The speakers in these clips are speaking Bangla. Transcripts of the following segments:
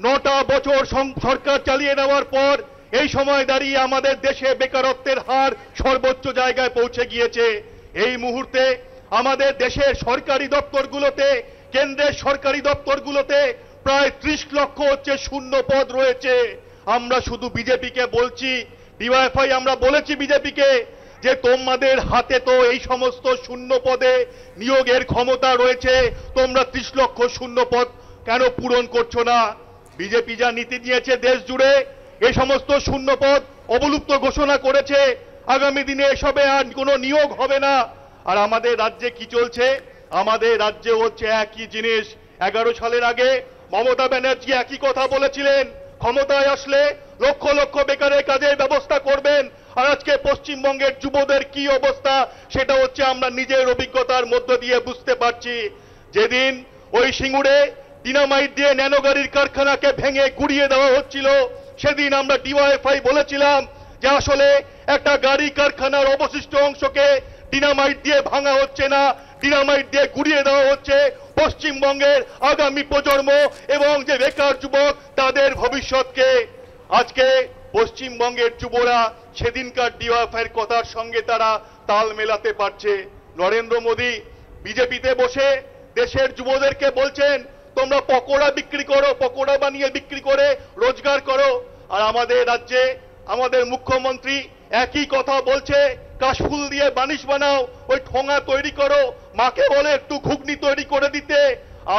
9টা বছর সরকার চালিয়ে নেওয়ার পর এই সময় দাঁড়িয়ে আমাদের দেশে বেকারত্বের হার সর্বোচ্চ জায়গায় পৌঁছে গিয়েছে। এই মুহূর্তে আমাদের দেশের সরকারি দপ্তরগুলোতে, কেন্দ্রের সরকারি দপ্তরগুলোতে প্রায় 30 লক্ষ হচ্ছে শূন্য পদ রয়েছে। আমরা শুধু বিজেপিকে বলছি, ডিওয়াইএফআই আমরা বলেছি বিজেপিকে যে তোমাদের হাতে তো এই সমস্ত শূন্য পদে নিয়োগের ক্ষমতা রয়েছে, তোমরা 30 লক্ষ শূন্য পদ কেন পূরণ করছো না? বিজেপি যা নীতি নিয়েছে দেশ জুড়ে, এই সমস্ত শূন্য পদ অবলুপ্ত ঘোষণা করেছে। আগামী দিনে এসবে আর কোনো নিয়োগ হবে না। আর আমাদের রাজ্যে কি চলছে? আমাদের রাজ্যে হচ্ছে একই জিনিস। 11 সালের আগে মমতা ব্যানার্জি একই কথা বলেছিলেন, ক্ষমতায় আসলে লক্ষ লক্ষ বেকারের কাজের ব্যবস্থা করবেন। আর আজকে পশ্চিমবঙ্গের যুবদের কি অবস্থা সেটা হচ্ছে আমরা নিজের অভিজ্ঞতার মধ্য দিয়ে বুঝতে পারছি। যেদিন ওই সিঙ্গুরে ডিনামাইট দিয়ে ন্যানো গাড়ির কারখানাকে ভেঙে গুড়িয়ে দেওয়া হচ্ছিল, সেদিন আমরা ডিওয়াইএফআই বলেছিলাম যে আসলে একটা গাড়ি কারখানার অবশিষ্ট অংশকে ডিনামাইট দিয়ে ভাঙা হচ্ছে না, ডিনামাইট দিয়ে গুড়িয়ে দেওয়া হচ্ছে পশ্চিমবঙ্গের আগামী প্রজন্ম এবং যে বেকার যুবক তাদের ভবিষ্যৎকে। আজকে পশ্চিমবঙ্গের যুবরা সেদিনকার ডিওয়াইএফআইয়ের কথার সঙ্গে তারা তাল মেলাতে পারছে। নরেন্দ্র মোদী বিজেপিতে বসে দেশের যুবদেরকে বলছেন তোমরা পকোড়া বিক্রি করো, পকোড়া বানিয়ে বিক্রি করে রোজগার করো। আর আমাদের রাজ্যে আমাদের মুখ্যমন্ত্রী একই কথা বলছে, কাশফুল দিয়ে বানিশ বানাও, ওই ঠোঙা তৈরি করো, মাকে বলে একটু ঘুগনি তৈরি করে দিতে।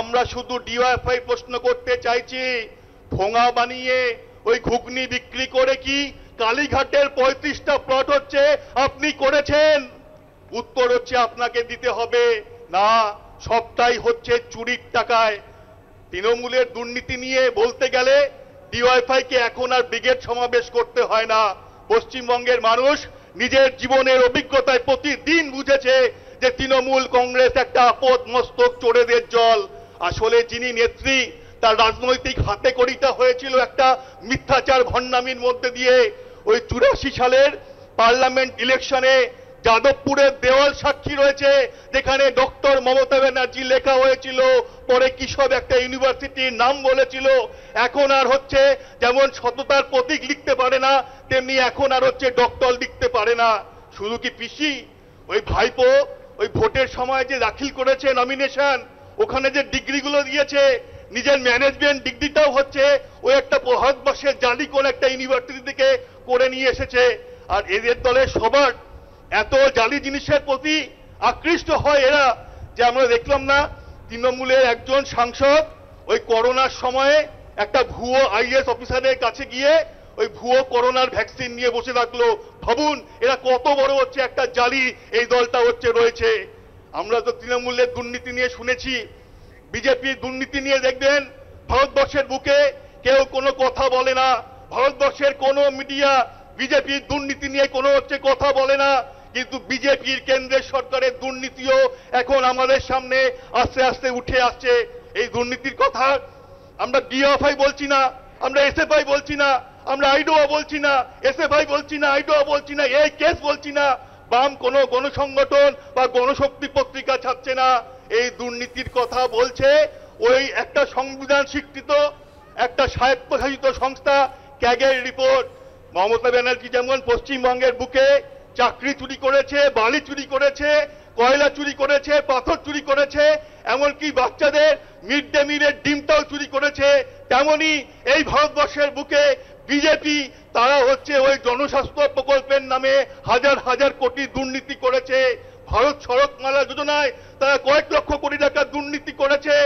আমরা শুধু ডিওয়াইএফআই প্রশ্ন করতে চাইছি, ঠোঙা বানিয়ে ওই ঘুগনি বিক্রি করে কি কালীঘাটের 35টা প্লট হচ্ছে আপনি করেছেন? উত্তর হচ্ছে আপনাকে দিতে হবে না, সবটাই হচ্ছে চুরির টাকায়। তৃণমূলের দুর্নীতি নিয়ে বলতে গেলে ডিওয়াইএফআইকে এখন আর ব্রিগেড সমাবেশ করতে হয় না। পশ্চিমবঙ্গের মানুষ নিজের জীবনের অভিজ্ঞতায় প্রতিদিন বুঝেছে যে তৃণমূল কংগ্রেস একটা আপদ মস্তক চোরেদের দল। আসলে যিনি নেত্রী তার রাজনৈতিক হাতে কড়িটা হয়েছিল একটা মিথ্যাচার ভণ্ডামির মধ্যে দিয়ে। ওই 84 সালের পার্লামেন্ট ইলেকশনে যাদবপুরের দেওয়াল সাক্ষী রয়েছে, যেখানে ডক্টর মমতা ব্যানার্জি লেখা হয়েছিল, পরে কিসব একটা ইউনিভার্সিটির নাম বলেছিল। এখন আর হচ্ছে যেমন সততার প্রতীক লিখতে পারে না, তেমনি এখন আর হচ্ছে ডক্টর লিখতে পারে না। শুধু কি পিসি, ওই ভাইপো ওই ভোটের সময় যে দাখিল করেছে নমিনেশন, ওখানে যে ডিগ্রিগুলো দিয়েছে, নিজের ম্যানেজমেন্ট ডিগ্রিটাও হচ্ছে ওই একটা ভারতবর্ষের জালি কোন একটা ইউনিভার্সিটি থেকে করে নিয়ে এসেছে। আর এদের দলের সবার এত জালি জিনিসের প্রতি আকৃষ্ট হয় এরা, যে আমরা দেখলাম না তৃণমূলের একজন সাংসদ ওই করোনার সময়ে একটা ভুয়ো আইএস অফিসারের কাছে গিয়ে ওই ভুয়ো করোনার ভ্যাকসিন নিয়ে বসে থাকলো। ভাবুন এরা কত বড় হচ্ছে একটা জালি এই দলটা হচ্ছে রয়েছে। আমরা তো তৃণমূলের দুর্নীতি নিয়ে শুনেছি, বিজেপির দুর্নীতি নিয়ে দেখবেন ভারতবর্ষের বুকে কেউ কোনো কথা বলে না। ভারতবর্ষের কোনো মিডিয়া বিজেপির দুর্নীতি নিয়ে কোনো হচ্ছে কথা বলে না, কিন্তু বিজেপির কেন্দ্রের সরকারের দুর্নীতিও এখন আমাদের সামনে আস্তে আস্তে উঠে আসছে। এই দুর্নীতির কথা আমরা ডিওএফআই বলছি না, আমরা এসএফআই বলছি না, আমরা আইডোয়া বলছি না, এসএফআই বলছি না, আইডোয়া বলছি না, এই কেস বলছি না, বাম কোনো গণসংগঠন বা গণশক্তি পত্রিকা ছাড়ছে না। এই দুর্নীতির কথা বলছে ওই একটা সংবিধান স্বীকৃত একটা স্বায়ত্তশাসিত সংস্থা ক্যাগের রিপোর্ট। মমতা ব্যানার্জি যেমন পশ্চিমবঙ্গের বুকে চাকরি চুরি করেছে, বালি চুরি করেছে, কয়লা চুরি করেছে, পাথর চুরি করেছে, এমনকি বাচ্চাদের মিড ডে মিলের ডিমটাও চুরি করেছে, তেমনি এই ভারতবর্ষের বুকে বিজেপি তারা হচ্ছে ওই জনস্বাস্থ্য প্রকল্পের নামে হাজার হাজার কোটি দুর্নীতি করেছে। ভারত সড়কমালা যোজনায় তারা কয়েক লক্ষ কোটি টাকা দুর্নীতি করেছে,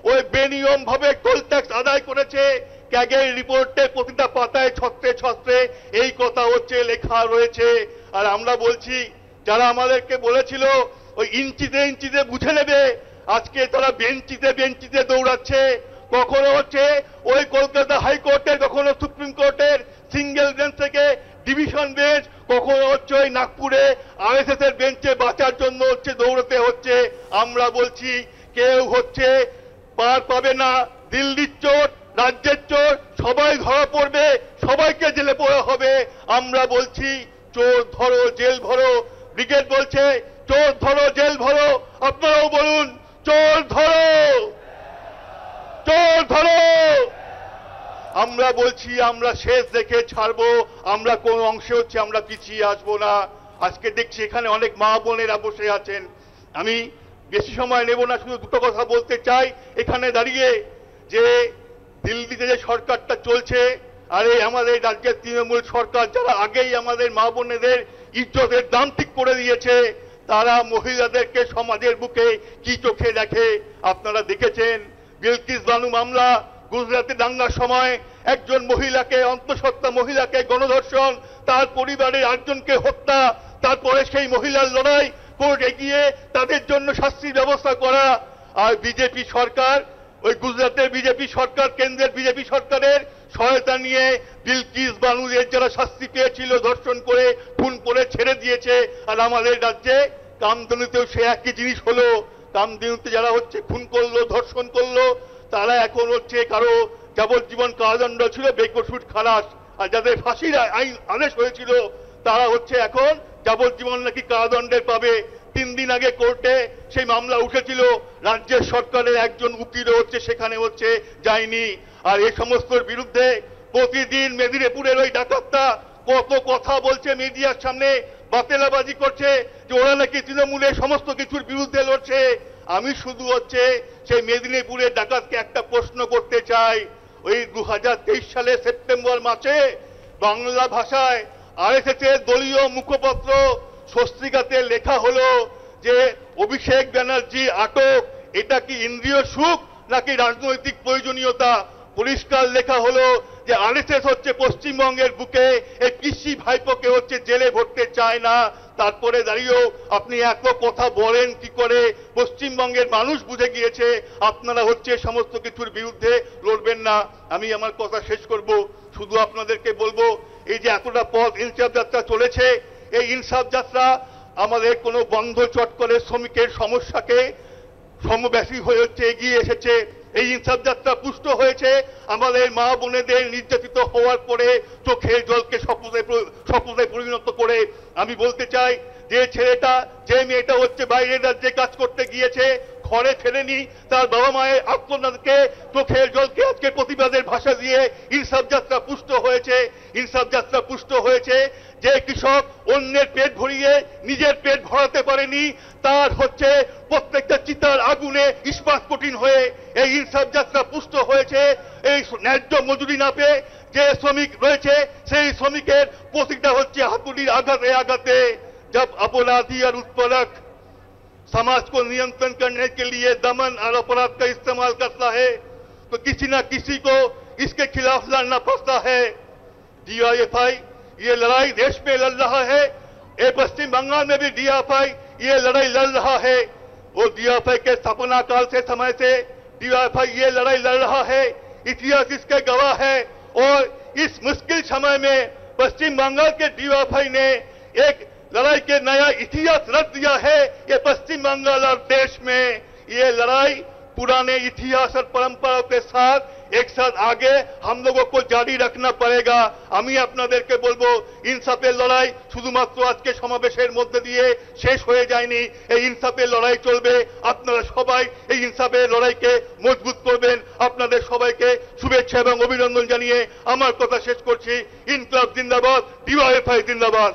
ওই বেনিয়ম ভাবে টোল ট্যাক্স আদায় করেছে। ক্যাগের রিপোর্টে প্রতিটা পাতায় ছত্রে ছত্রে এই কথা হচ্ছে লেখা রয়েছে। আর আমরা বলছি যারা আমাদেরকে বলেছিল ওই ইঞ্চিতে ইঞ্চিতে বুঝে নেবে, আজকে তারা বেঞ্চিতে বেঞ্চিতে দৌড়াচ্ছে। কখনো হচ্ছে ওই কলকাতা হাইকোর্টের, কখনো সুপ্রিম কোর্টের সিঙ্গেল বেঞ্চ থেকে ডিভিশন বেঞ্চ, কখনো হচ্ছে ওই নাগপুরে আরএসএস এর বেঞ্চে বাঁচার জন্য হচ্ছে দৌড়তে হচ্ছে। আমরা বলছি কেউ হচ্ছে পার পাবে না। দিল্লির চোর, রাজ্যের চোর সবাই ধরা পড়বে, সবাইকে জেলে পড়া হবে। আমরা বলছি চোর ধরো জেল ভরো, ব্রিগেড বলছে চোর ধরো জেল ভরো, আপনারাও বলুন চোর ধরো, চোর ধরো, আমরা বলছি আমরা শেষ দেখে ছাড়বো, আমরা কোন অংশে হচ্ছে আমরা পিছিয়ে আসবো না। আজকে দেখছি এখানে অনেক মা বোনেরা বসে আছেন, আমি বেশি সময় নেব না, শুধু দুটো কথা বলতে চাই। এখানে দাঁড়িয়ে যে দিল্লিতে যে সরকারটা চলছে, আরে আমাদের রাজ্যের তৃণমূল সরকার যারা আগেই আমাদের মা বোনেদের ইজ্জতের দাম ঠিক করে দিয়েছে, তারা মহিলাদেরকে সমাজের বুকে কি চোখে দেখে আপনারা দেখেছেন। বিলকিস বানু মামলা, গুজরাটে দাঙ্গার সময় একজন মহিলাকে, অন্তঃসত্ত্বা মহিলাকে গণধর্ষণ, তার পরিবারের একজনকে হত্যা, তারপরে সেই মহিলার লড়াই, কোর্টে গিয়ে তাদের জন্য শাস্তির ব্যবস্থা করা। আর বিজেপি সরকার, ওই গুজরাটের বিজেপি সরকার, কেন্দ্রের বিজেপি সরকারের সহায়তা নিয়ে বিলকিস বানুদের যারা শাস্তি পেয়েছিল ধর্ষণ করে খুন করে ছেড়ে দিয়েছে। আর আমাদের রাজ্যে কামধেনুতেও সে একই জিনিস হলো। কামধেনুতে যারা হচ্ছে খুন করলো, ধর্ষণ করলো, তারা এখন হচ্ছে কারো যাবজ্জীবন কারাদণ্ড ছিল, বেকসুর খালাস। আর যাদের ফাঁসির আইন আদেশ হয়েছিল তারা হচ্ছে এখন যাবজ্জীবন নাকি কারাদণ্ডের পাবে। 3 দিন আগে কোর্টে সেই মামলা উঠেছিল, রাজ্যের সরকারের একজন উকিলও হচ্ছে সেখানে হচ্ছে যায়নি। আর এই সমস্তর বিরুদ্ধে প্রতিদিন মেদিনীপুরের ওই ডাকাতটা কত কথা বলছে মিডিয়ার সামনে, বাতেলাবাজি করছে যে ওরা নাকি তৃণমূলের সমস্ত কিছুর বিরুদ্ধে লড়ছে। আমি শুধু হচ্ছে সেই মেদিনীপুরের ডাকাতকে একটা প্রশ্ন করতে চাই। ওই 2023 সালে সেপ্টেম্বর মাসে বাংলা ভাষায় আরএসএসের দলীয় মুখপত্র স্বস্তিকাতে লেখা হলো যে অভিষেক ব্যানার্জি আটক, এটা কি ইন্দ্রিয় সুখ নাকি রাজনৈতিক প্রয়োজনীয়তা। পরিষ্কার লেখা হলো যে আরএসএস হচ্ছে পশ্চিমবঙ্গের বুকে এই পিসি ভাইপোকে হচ্ছে জেলে ভরতে চায় না। তারপরে দাঁড়িয়েও আপনি এত কথা বলেন কি করে? পশ্চিমবঙ্গের মানুষ বুঝে গিয়েছে আপনারা হচ্ছে সমস্ত কিছুর বিরুদ্ধে লড়বেন না। আমি আমার কথা শেষ করব, শুধু আপনাদেরকে বলবো, এই যে এতটা পথ ইনসাফ যাত্রা চলেছে, এই ইনসাফ যাত্রা আমাদের কোনো বন্ধ চট করে শ্রমিকের সমস্যাকে সমব্যাপী হয়ে হচ্ছে এগিয়ে এসেছে। এই ইনসাফ যাত্রা পুষ্ট হয়েছে আমাদের মা বোনেদের নির্যাতিত হওয়ার পরে চোখের জলকে স্বপ্নে পরিণত করে। আমি বলতে চাই, যে ছেলেটা, যে মেয়েটা হচ্ছে বাইরের রাজ্যে কাজ করতে গিয়েছে, ঘরে ফেরেনি, তার বাবা মায়ের আত্মনাদকে, চোখের জলকে আজকে প্রতিবাদের ভাষা দিয়ে ইনসাফ যাত্রা পুষ্ট হয়েছে। ইনসাফ যাত্রা পুষ্ট হয়েছে যে কৃষক অন্যের পেট ভরিয়ে নিজের পেট ভরাতে পারেনি, তার হচ্ছে প্রত্যেকটা চিতার আগুনে ইস্পাত কঠিন হয়ে এই ইনসাফ যাত্রা পুষ্ট হয়েছে। এই ন্যায্য মজুরি না পেয়ে যে শ্রমিক রয়েছে, সেই শ্রমিকের প্রতিটা হচ্ছে হাতুড়ির আঘাতে আঘাতে। जब अपराधी और उत्पीड़क समाज को नियंत्रण करने के लिए दमन और अपराध का इस्तेमाल करता है, तो किसी न किसी को इसके खिलाफ लड़ना पड़ता है। डीवाईएफआई ये लड़ाई देश में लड़ रहा है, ये पश्चिम बंगाल में भी डीवाईएफआई ये लड़ाई लड़ रहा है। वो डीवाईएफआई के स्थापना काल से समय से डीवाईएफआई ये लड़ाई लड़ रहा है, इतिहास इसके गवाह है। और इस मुश्किल समय में पश्चिम बंगाल के डीवाईएफआई ने एक लड़ाई के नया इतिहास रच दिया है। ये पश्चिम बंगाल और देश में ये लड़ाई पुराने इतिहास और परंपराओं के साथ एक साथ आगे हम लोगों को जारी रखना पड़ेगा। আমি আপনাদেরকে বলবো, ইনসাফের লড়াই শুধুমাত্র আজকে সমাবেশের মধ্যে দিয়ে শেষ হয়ে যায়নি, এই ইনসাফের লড়াই চলবে। আপনারা সবাই এই ইনসাফের লড়াইকে মজবুত করবেন। আপনাদের সবাইকে শুভেচ্ছা এবং অভিনন্দন জানিয়ে আমার কথা শেষ করছি। ইনকলাব জিন্দাবাদ, ডিওয়াইএফআই জিন্দাবাদ।